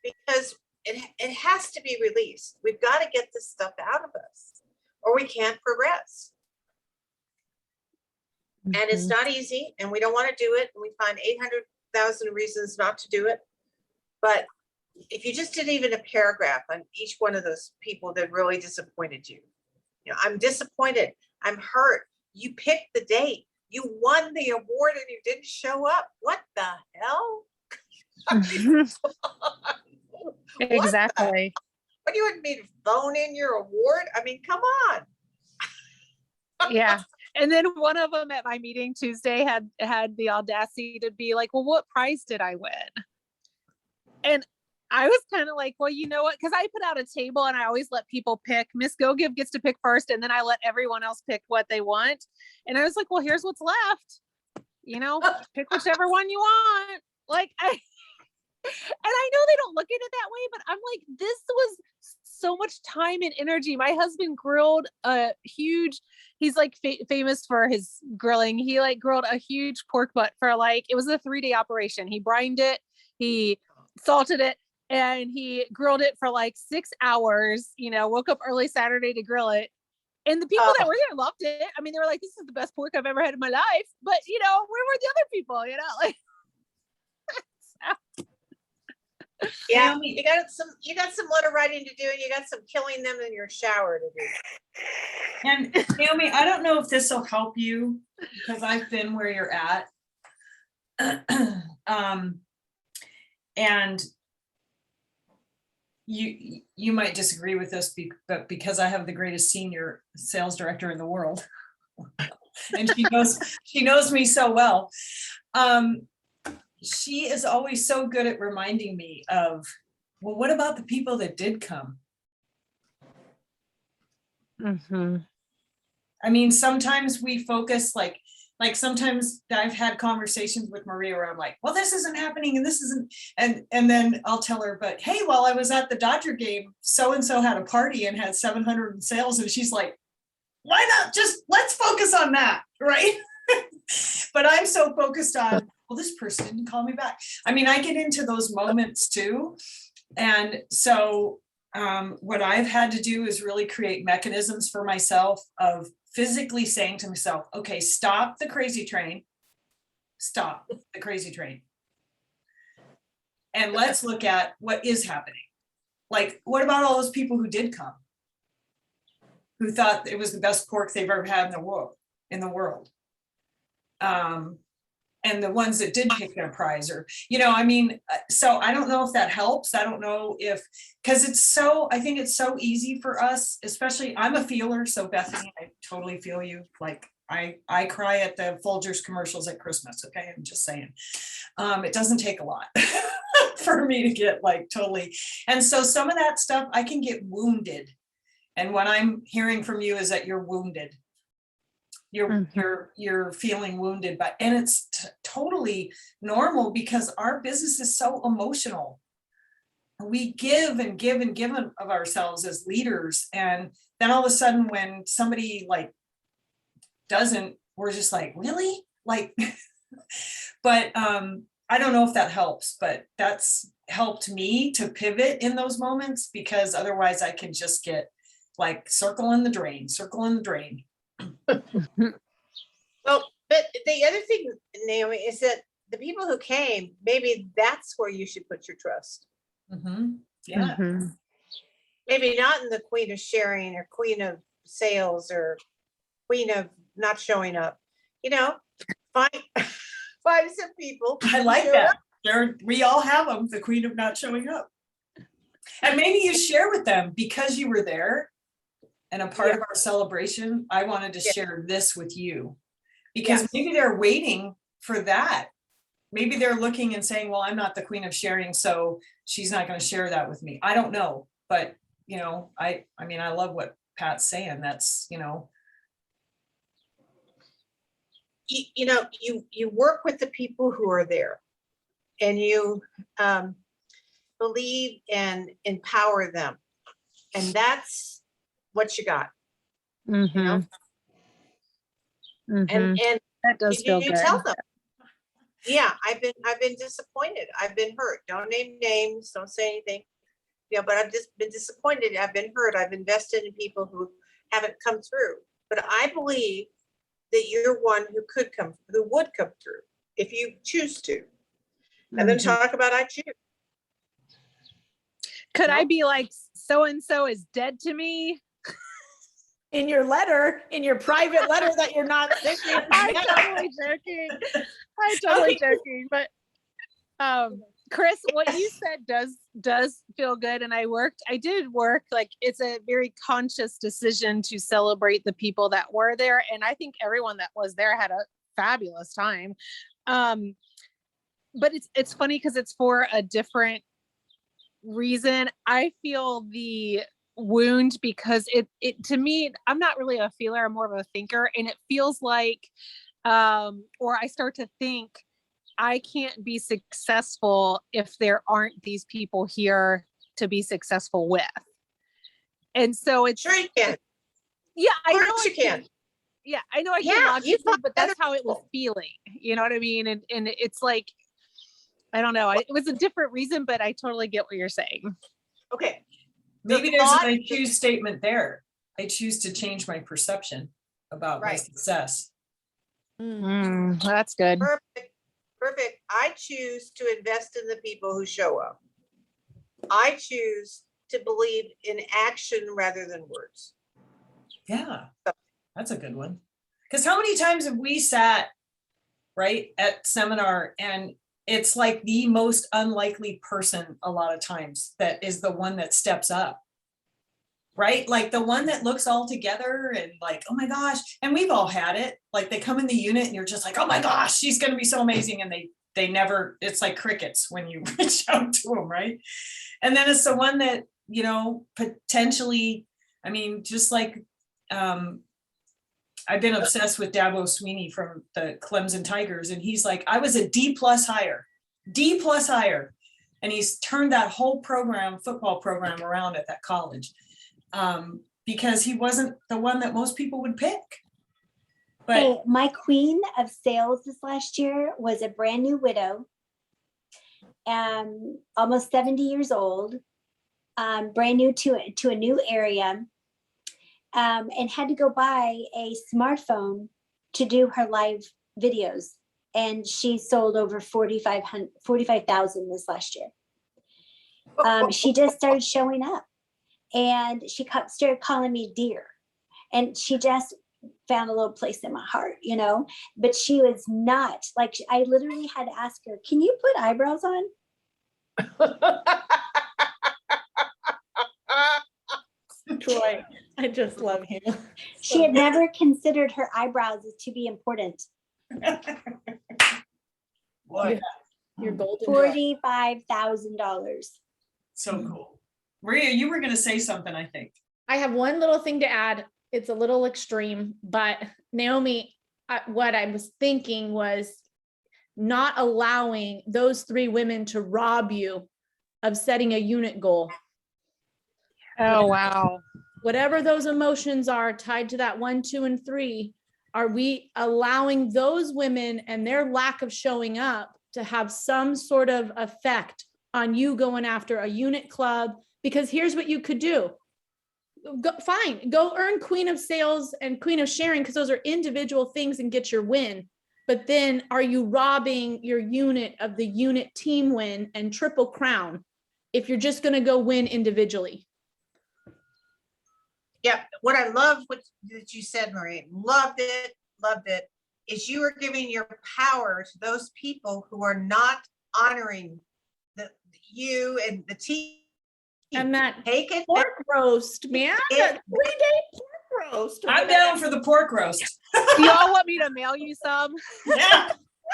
because it has to be released. We've got to get this stuff out of us, or we can't progress. Mm-hmm. And it's not easy, and we don't want to do it. And we find 800,000 reasons not to do it. But if you just did even a paragraph on each one of those people that really disappointed you, you know, I'm disappointed. I'm hurt. You picked the date. You won the award and you didn't show up. What the hell? Exactly. What do you want me to phone in your award? I mean, come on. Yeah. And then one of them at my meeting Tuesday had the audacity to be like, well, what prize did I win? And I was kind of like, well, you know what? Because I put out a table and I always let people pick. Miss Go Give gets to pick first, and then I let everyone else pick what they want. And I was like, well, here's what's left. Pick whichever one you want. Like, and I know they don't look at it that way, but I'm like, this was so much time and energy. My husband grilled a huge, he's like famous for his grilling. He like grilled a huge pork butt for like, it was a 3-day operation. He brined it, he salted it, and he grilled it for like 6 hours, woke up early Saturday to grill it. And the people that were there loved it. I mean, they were like, this is the best pork I've ever had in my life. But, where were the other people, like. Yeah, you got some letter writing to do, and you got some killing them in your shower to do. And Naomi, I don't know if this will help you because I've been where you're at. And you might disagree with this, but because I have the greatest senior sales director in the world, and she knows me so well. She is always so good at reminding me of, well, what about the people that did come? Mm-hmm. I mean, sometimes we focus like sometimes I've had conversations with Maria where I'm like, well, this isn't happening and this isn't, and then I'll tell her, but hey, while I was at the Dodger game, so-and-so had a party and had 700 in sales. And she's like, why not just let's focus on that, right? But I'm so focused on, well, this person didn't call me back. I mean, I get into those moments too. And so what I've had to do is really create mechanisms for myself of physically saying to myself, okay, stop the crazy train. And let's look at what is happening. Like, what about all those people who did come? Who thought it was the best pork they've ever had in the world. And the ones that did pick their prize, or, so I don't know if that helps. I don't know because I think it's so easy for us, especially I'm a feeler. So Bethany, I totally feel you. Like I cry at the Folgers commercials at Christmas. Okay. I'm just saying, it doesn't take a lot for me to get like totally. And so some of that stuff I can get wounded. And what I'm hearing from you is that you're wounded. You're feeling wounded, and it's totally normal because our business is so emotional. We give and give and give of ourselves as leaders, and then all of a sudden when somebody like doesn't, we're just like, really? Like, but I don't know if that helps, but that's helped me to pivot in those moments, because otherwise I can just get like circle in the drain. Well, but the other thing, Naomi, is that the people who came, maybe that's where you should put your trust. Mm-hmm. Yeah. Mm-hmm. Maybe not in the queen of sharing or queen of sales or queen of not showing up. Find some people. I like that. We all have them, the queen of not showing up. And maybe you share with them because you were there. And a part of our celebration, I wanted to share this with you, because maybe they're waiting for that. Maybe they're looking and saying, well, I'm not the queen of sharing, so she's not going to share that with me. I don't know. But, I mean, I love what Pat's saying. That's, you work with the people who are there, and you believe and empower them. And that's what you got. Mm-hmm. Mm-hmm. And that does feel good. Tell them, I've been disappointed. I've been hurt. Don't name names. Don't say anything. But I've just been disappointed. I've been hurt. I've invested in people who haven't come through. But I believe that you're one who would come through if you choose to. And then talk about I choose. Could I be like, so-and-so is dead to me? In your private letter that you're not thinking. I'm totally joking. But Chris, what you said does feel good. And I did work, like it's a very conscious decision to celebrate the people that were there. And I think everyone that was there had a fabulous time. But it's funny because it's for a different reason. I feel the wound because it to me, I'm not really a feeler, I'm more of a thinker, and it feels like or I start to think I can't be successful if there aren't these people here to be successful with. And so it's Sure you can. yeah, I Of know course I you can. yeah, I know I Yeah, can you logically, thought but that's better how it was people. feeling. You know what I mean? And it's like, I don't know. It was a different reason, but I totally get what you're saying. Okay. Maybe The there's an thought- I choose statement there. I choose to change my perception about my Right. success. That's good. Perfect, perfect. I choose to invest in the people who show up. I choose to believe in action rather than words. Yeah, that's a good one. Because how many times have we sat, right, at seminar and it's like the most unlikely person a lot of times that is the one that steps up, right? Like the one that looks all together and like, oh my gosh, and we've all had it. Like they come in the unit and you're just like, oh my gosh, she's going to be so amazing. And they never, it's like crickets when you reach out to them, right? And then it's the one that, you know, potentially, I mean, just like, I've been obsessed with Dabo Sweeney from the Clemson Tigers, and he's like, I was a D+ hire. And he's turned that whole program, football program around at that college because he wasn't the one that most people would pick. But Hey, my queen of sales this last year was a brand new widow, almost 70 years old, brand new to a new area, and had to go buy a smartphone to do her live videos. And she sold over 45,000 this last year. She just started showing up, and she started calling me dear, and she just found a little place in my heart, you know. But she was not like, I literally had to ask her, can you put eyebrows on? Troy, I just love him. She had never considered her eyebrows as to be important. boy, You're golden. Troy. $45,000. so cool. Maria, you were going to say something, I think. I have one little thing to add. It's a little extreme, but Naomi, what I was thinking was not allowing those 3 women to rob you of setting a unit goal. Oh, wow. Whatever those emotions are tied to that 1, 2, and 3, are we allowing those women and their lack of showing up to have some sort of effect on you going after a unit club? Because here's what you could do. Go earn Queen of Sales and Queen of Sharing, because those are individual things, and get your win. But then are you robbing your unit of the unit team win and triple crown if you're just going to go win individually? Yeah, what I love what that you said, Marie, loved it, is you are giving your power to those people who are not honoring you and the team. And that Take it. pork roast, man. That 3-day pork roast. I'm down for the pork roast. Do y'all want me to mail you some? Yeah,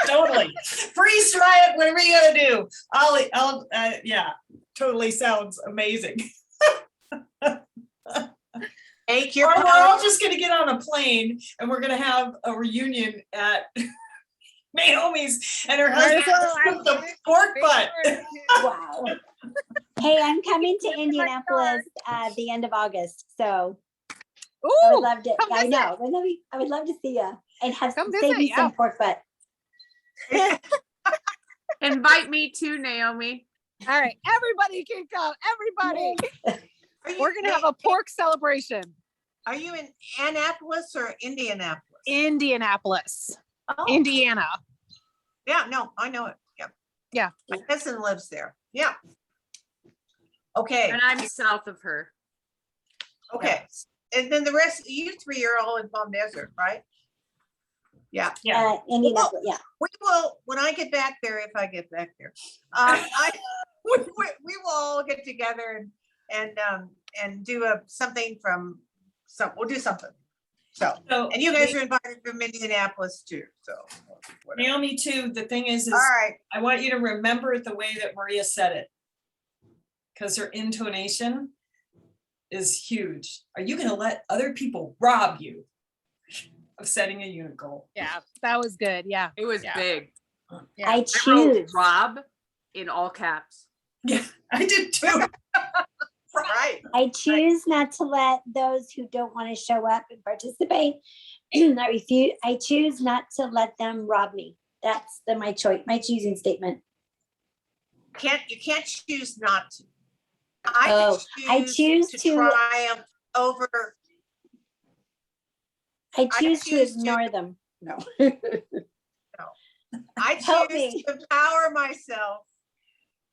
totally. Freeze dry it, whatever you gotta do. I'll yeah, totally sounds amazing. Take your Or we're power. all just gonna get on a plane and we're gonna have a reunion at Naomi's and her husband with the pork butt. Wow. Hey, I'm coming to Indianapolis at the end of August, so I would Ooh, love to. come I visit. know. I would love to see you and have Come save visit, me some yeah. pork butt. Invite me too, Naomi. all right, everybody can come. Everybody. Are you- We're gonna have a pork celebration. Are you in Annapolis or Indianapolis? Indianapolis, Oh, Indiana. yeah, no, I know it. Yep. Yeah. My cousin lives there. Yeah. Okay, And I'm south of her. okay. And then the rest, you 3 are all in Palm Desert, right? Yeah. Yeah. Indianapolis, yeah. We will, when I get back there, if I get back there, we will all get together and do something we'll do something. So, So and you guys are invited from Indianapolis too, so. whatever. Naomi too, the thing is All right, I want you to remember it the way that Maria said it. because her intonation is huge. Are you gonna let other people rob you of setting a unit goal? Yeah, that was good. Yeah. It was Yeah. big. Yeah. I I wrote choose. Rob in all caps. Yeah, I did too. Right. I choose not to let those who don't want to show up and participate. I choose not to let them rob me. That's my choice, my choosing statement. You can't choose not to. Oh, I choose to- triumph over. I choose to choose to- ignore them. No. I Help choose me. to empower myself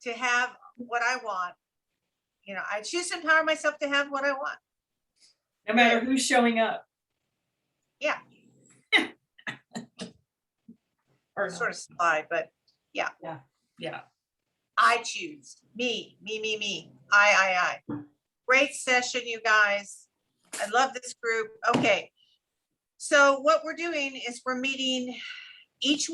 to have what I want. You know, I choose to empower myself to have what I want. No matter who's showing up. Yeah. Or Sort not. of slide, but Yeah, I choose me. I. Great session, you guys. I love this group. Okay. So what we're doing is we're meeting each